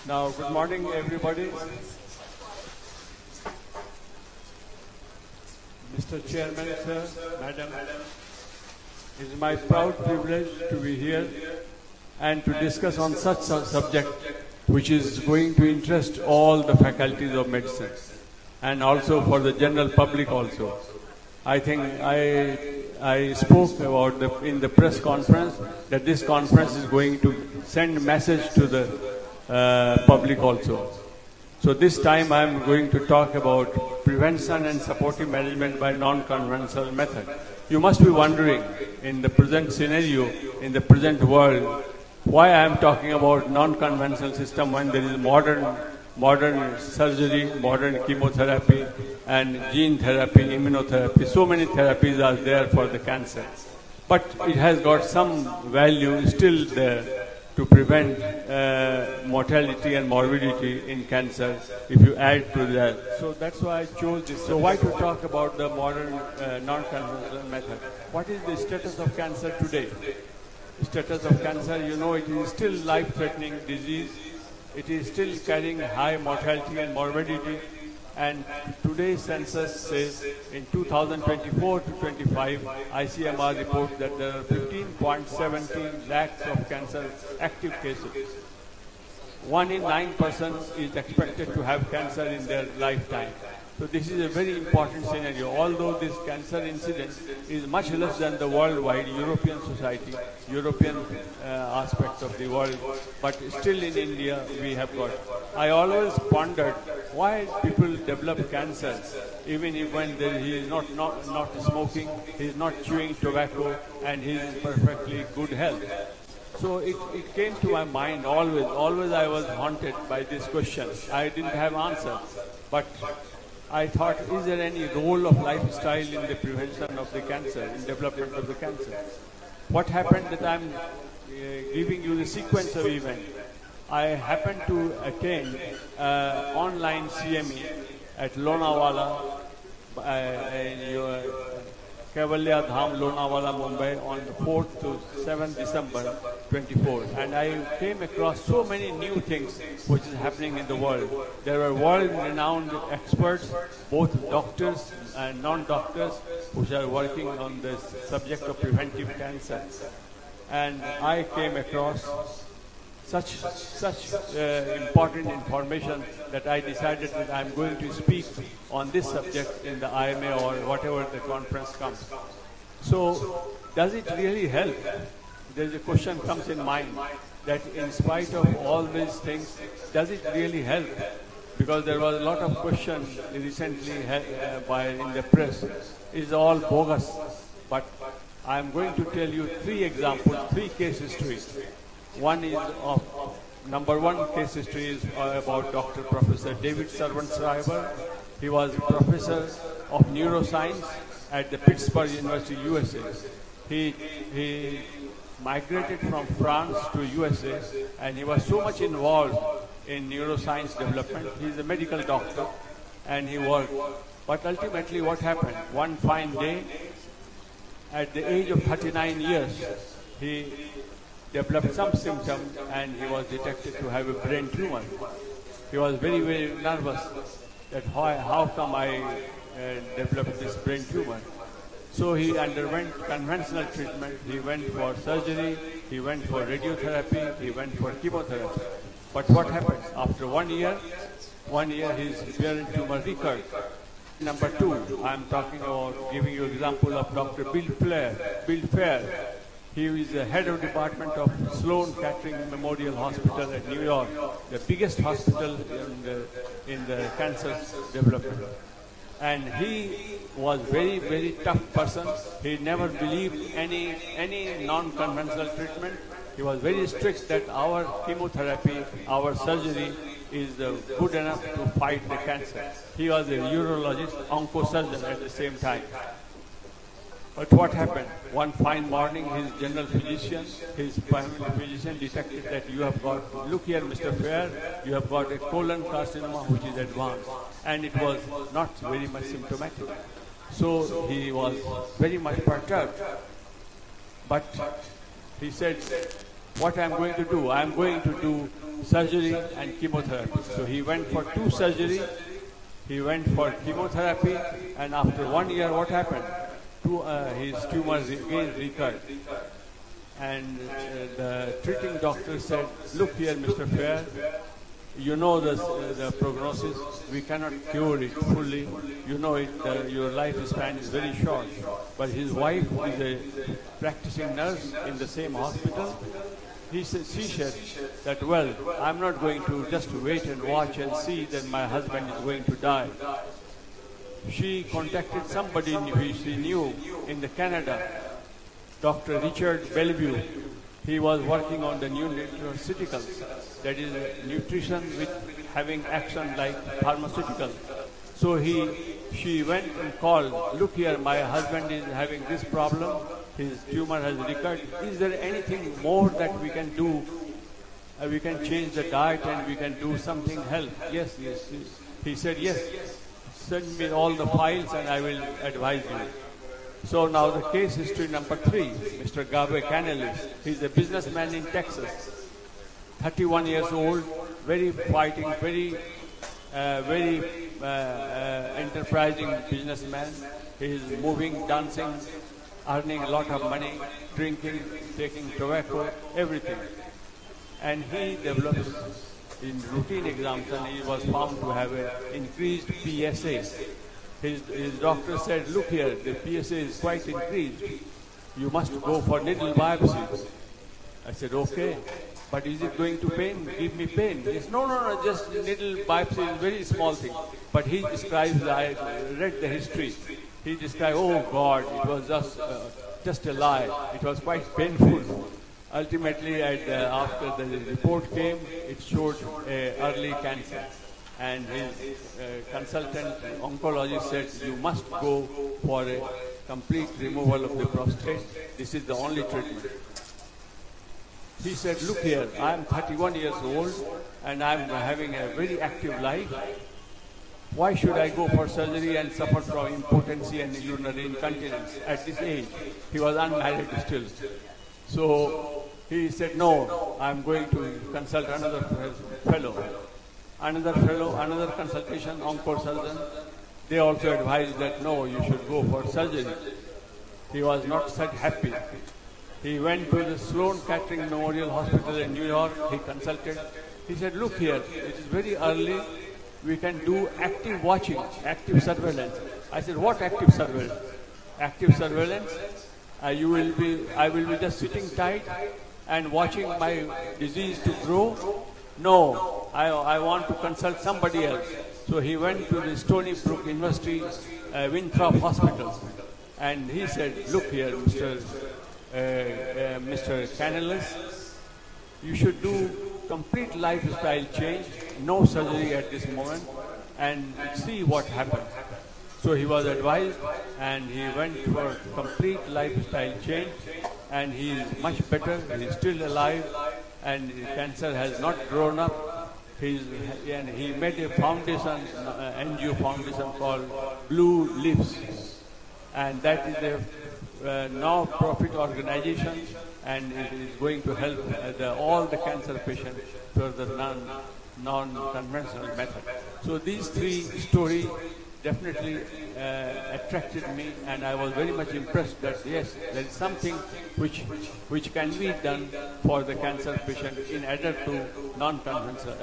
Now, good morning, everybody. Mr. Chairman, sir, Madam, it is my proud privilege to be here and to discuss on such a subject which is going to interest all the faculties of medicine and also for the general public also. I think I spoke about in the press conference that this conference is going to send a message to the public also. So this time I am going to talk about prevention and supportive management by non-conventional method. You must be wondering in the present scenario, in the present world, why I am talking about non-conventional system when there is modern surgery, modern chemotherapy and gene therapy, immunotherapy. So many therapies are there for the cancer. But it has got some value still there to prevent mortality and morbidity in cancer if you add to that. So that's why I chose this. So why to talk about the modern non-conventional method? What is the status of cancer today? Status of cancer, you know, it is still life-threatening disease. It is still carrying high mortality and morbidity. And today's census says in 2024 to 25, ICMR reports that there are 15.17 lakhs of cancer active cases. 1 in 9 persons is expected to have cancer in their lifetime. So this is a very important scenario. Although this cancer incidence is much less than the worldwide European society, European aspects of the world, but still in India we have got. I always pondered why people develop cancer, even if when he is not smoking, he is not chewing tobacco, and he is in perfectly good health. So it came to my mind always I was haunted by this question. I didn't have answer, but I thought, is there any role of lifestyle in the prevention of the cancer, in development of the cancer? What happened that I'm giving you the sequence of events. I happened to attend online CME at Lonavala, Kevalya Dham, Lonavala, Mumbai on the 4th to 7th December 24. And I came across so many new things which is happening in the world. There were world-renowned experts, both doctors and non-doctors, who are working on the subject of preventive cancer. And I came across such important information that I decided that I'm going to speak on this subject in the IMA or whatever the conference comes. So, does it really help? There's a question comes in mind that in spite of all these things, does it really help? Because there was a lot of question recently in the press. It's all bogus. But I'm going to tell you 3 examples, 3 case histories. One is number 1 case history is about Dr. Professor David Servan-Schreiber. He was professor of neuroscience at the Pittsburgh University, USA. He migrated from France to USA, and he was so much involved in neuroscience development. He's a medical doctor, and he worked. But ultimately, what happened? One fine day, at the age of 39 years, he developed some symptoms and he was detected to have a brain tumor. He was very, very nervous that how come I developed this brain tumor. So he underwent conventional treatment. He went for surgery, he went for radiotherapy, he went for chemotherapy. But what happened? After 1 year, his brain tumor recurred. Number 2, I'm talking about giving you example of Dr. Bill Fair. He is the head of department of Sloan Kettering Memorial Hospital at New York, the biggest hospital in the cancer development. And he was very, very tough person. He never believed any non-conventional treatment. He was very strict that our chemotherapy, our surgery is good enough to fight the cancer. He was a urologist, oncosurgeon at the same time. But what happened? One fine morning, his general physician, his family physician detected that you have got, look here, Mr. Fair, you have got a colon carcinoma which is advanced. And it was not very much symptomatic. So he was very much perturbed. But he said, what I am going to do? I am going to do surgery and chemotherapy. So he went for 2 surgery, he went for chemotherapy, and after 1 year, what happened? His tumors again recurred. And the treating doctor said, look here, Mr. Fair, you know the prognosis, we cannot cure it fully. You know it, your lifespan is very short. But his wife is a practicing nurse in the same hospital. She said that, well, I'm not going to just wait and watch and see that my husband is going to die. She contacted somebody who she knew in the Canada, Dr. Richard Bellevue. He was working on the new nutraceuticals, that is nutrition with having action like pharmaceutical. So she went and called, look here, my husband is having this problem, his tumor has recurred. Is there anything more that we can do? We can change the diet and we can do something help. Yes. He said, yes, send me all the files and I will advise you. So now the case history number 3, Mr. Gabe Canales. He's a businessman in Texas, 31 years old, very fighting, very enterprising businessman. He's moving, dancing, earning a lot of money, drinking, taking tobacco, everything. And he developed in routine exams and he was found to have an increased PSA. His doctor said, look here, the PSA is quite increased. You must go for needle biopsy. I said, okay, but is it going to pain? Give me pain. He said, no, just needle biopsy is a very small thing. But he describes, I read the history. He described, oh God, it was just a lie. It was quite painful. Ultimately, after the report came, it showed early cancer. And his consultant oncologist said, you must go for a complete removal of the prostate. This is the only treatment. He said, look here, I am 31 years old and I am having a very active life. Why should I go for surgery and suffer from impotency and urinary incontinence at this age? He was unmarried still. So he said, no, I am going to consult another fellow. Another consultation, onco surgeon, they also advised that no, you should go for surgery. He was not such happy. He went to the Sloan Kettering Memorial Hospital in New York, he consulted. He said, look here, it is very early, we can do active watching, active surveillance. I said, what active surveillance? Active surveillance, I will be just sitting tight and watching my disease to grow. No, I want to consult somebody else. So he went to the Stony Brook University, Winthrop Hospital, and he said, look here, Mr. Canales, you should do complete lifestyle change, no surgery at this moment, and see what happens. So he was advised, and he went for complete lifestyle change, and he is much better, he is still alive, and cancer has not grown up. And he made a foundation, NGO foundation called Blue Lips, and that is a non-profit organization, and it is going to help all the cancer patients for the non-conventional method. So these 3 stories definitely attracted me, and I was very much impressed that yes, there is something which can be done for the cancer patient in addition to non-conventional,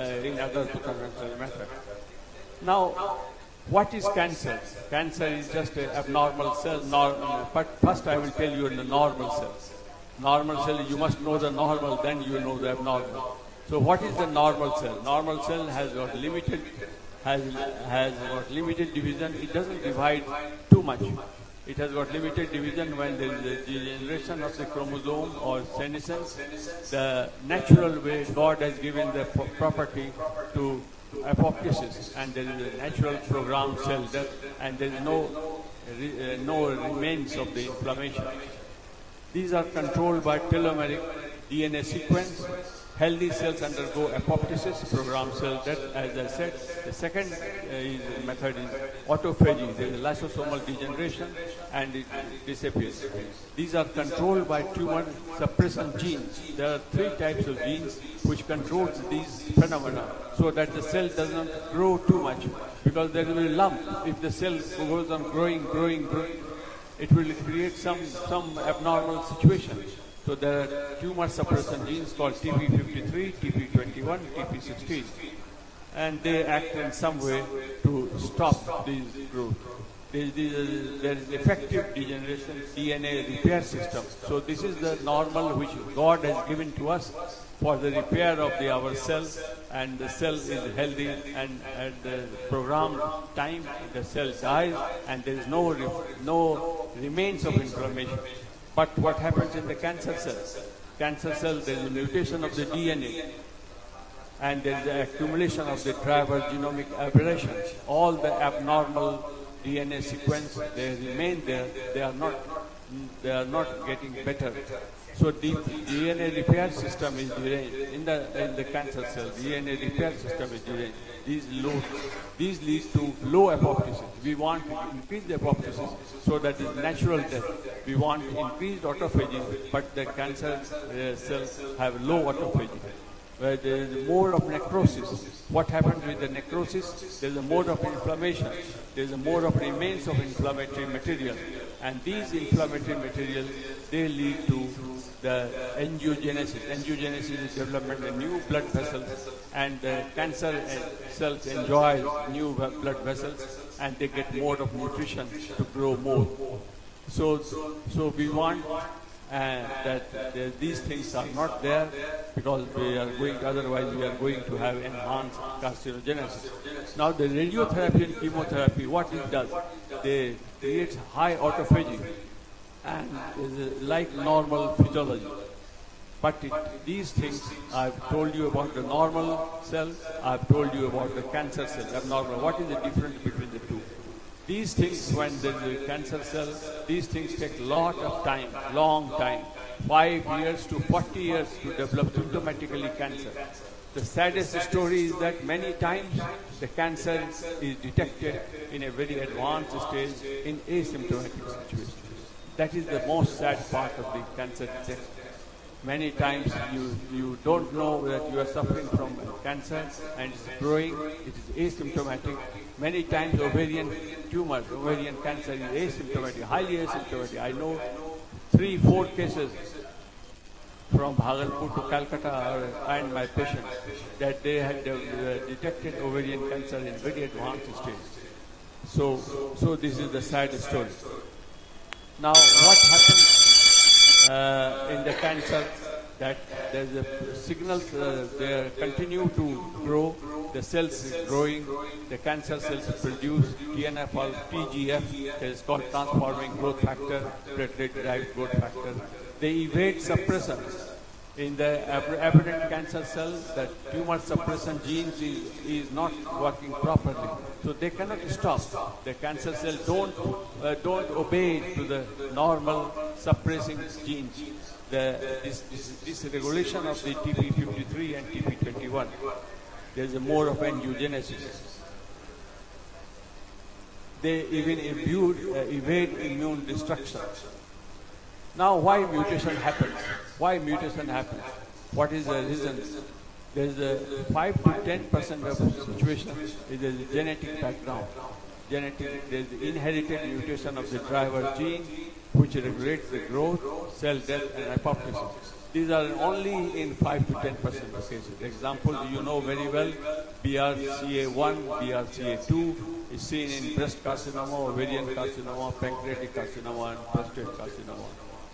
conventional method. Now, what is cancer? Cancer is just an abnormal cell. But first, I will tell you the normal cell. Normal cell, you must know the normal, then you know the abnormal. So, what is the normal cell? Normal cell has got limited division. It doesn't divide too much. It has got limited division when there is a degeneration of the chromosome or senescence. The natural way God has given the property to apoptosis, and there is a natural programmed cell death, and there is no remains of the inflammation. These are controlled by telomeric DNA sequence. Healthy cells undergo apoptosis, programmed cell death, as I said. The second method is autophagy. There is lysosomal degeneration and it disappears. These are controlled by tumor suppressant genes. There are 3 types of genes which controls these phenomena so that the cell does not grow too much, because there will be a lump. If the cell goes on growing, it will create some abnormal situation. So there are tumor suppressant genes called TP53, TP21, TP16, and they act in some way to stop this growth. There is effective degeneration DNA repair system. So this is the normal which God has given to us for the repair of our cell, and the cell is healthy, and at the programmed time the cell dies and there is no remains of inflammation. But what happens in the cancer cells? Cancer cells, there is a mutation of the DNA and there is the accumulation of the driver genomic aberrations. All the abnormal DNA sequence, they remain there. They are not getting better. So the DNA repair system is deranged. In the cancer cell, DNA repair system is deranged. These lead to low apoptosis. We want to increase the apoptosis so that it's natural death. We want increased autophagy, but the cancer cells have low autophagy. Where there is more of necrosis. What happens with the necrosis? There is a mode of inflammation. There is a mode of remains of inflammatory material. And these inflammatory materials, they lead to the angiogenesis. Angiogenesis is development of new blood vessels, and the cancer cells enjoy new blood vessels, and they get more of nutrition to grow more. So we want that these things are not there, because otherwise we are going to have enhanced carcinogenesis. Now the radiotherapy and chemotherapy, what it does, they create high autophagy and is like normal physiology. But these things, I've told you about the normal cell, I've told you about the cancer cell, abnormal. What is the difference between the two? These things, when there is a cancer cell, these things take a lot of time, long time, 5 years to 40 years to develop symptomatically cancer. The saddest story is that many times the cancer is detected in a very advanced stage in asymptomatic situation. That is the most sad part of the cancer detection. Many times you don't know that you are suffering from cancer and it's growing, it is asymptomatic. Many times ovarian tumors, ovarian cancer is asymptomatic, highly asymptomatic. I know 3-4 cases from Bhagalpur to Calcutta and my patients that they had detected ovarian cancer in very advanced stage. So this is the sad story. Now what happens in the cancer, that there's a signals, they continue to grow, the cells is growing, the cancer cells produce TNF or TGF, that is called transforming growth factor, platelet-derived growth factor. They evade suppressants. In the aberrant cancer cells, the tumor suppressant genes is not working properly, so they cannot stop. The cancer cells don't obey to the normal suppressing genes. This regulation of the TP53 and TP21, there is a mode of angiogenesis. They even evade immune destruction. Now, why mutation happens? Why mutation happens? What is the reason? There is a 5 to 10% of situation is a genetic background. There is the inherited mutation of the driver gene, which regulates the growth, cell death, and apoptosis. These are only in 5 to 10% of cases. Example, you know very well, BRCA1, BRCA2 is seen in breast carcinoma, ovarian carcinoma, pancreatic carcinoma, and prostate carcinoma.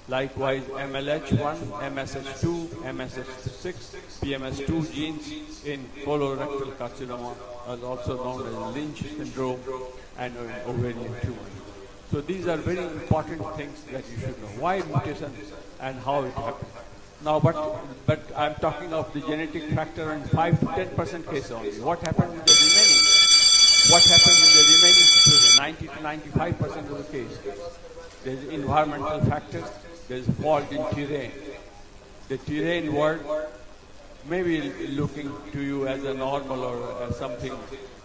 Likewise, MLH1, MSH2, MSH6, PMS2 genes in colorectal carcinoma are also known as Lynch syndrome and ovarian tumor. So these are very important things that you should know. Why mutation and how it happens. Now, but I'm talking of the genetic factor in 5 to 10% case only. What happens in the remaining? What happens in the remaining situation? 90 to 95% of the case. There's environmental factors. There's fault in terrain. The terrain word may be looking to you as a normal or as something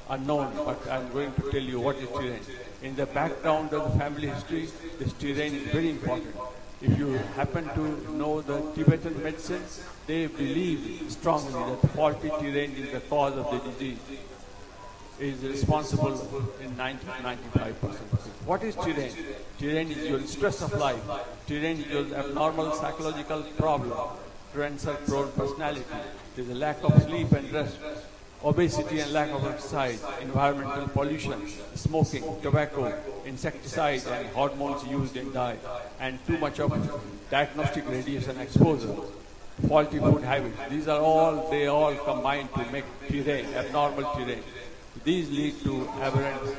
unknown, but I'm going to tell you what is terrain. In the background of the family history, this terrain is very important. If you happen to know the Tibetan medicine, they believe strongly that faulty terrain is the cause of the disease, is responsible in 90-95%. What is terrain? Terrain is your stress of life. Terrain is your abnormal psychological problem, cancer-prone personality. There is a lack of sleep and rest, obesity and lack of exercise, environmental pollution, smoking, tobacco, insecticides and hormones used in diet, and too much of diagnostic radiation exposure, faulty food habits. These are all, they all combine to make terrain, abnormal terrain. These lead to aberrant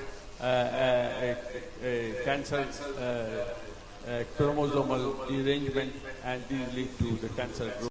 cancer, chromosomal derangement, and these lead to the cancer growth.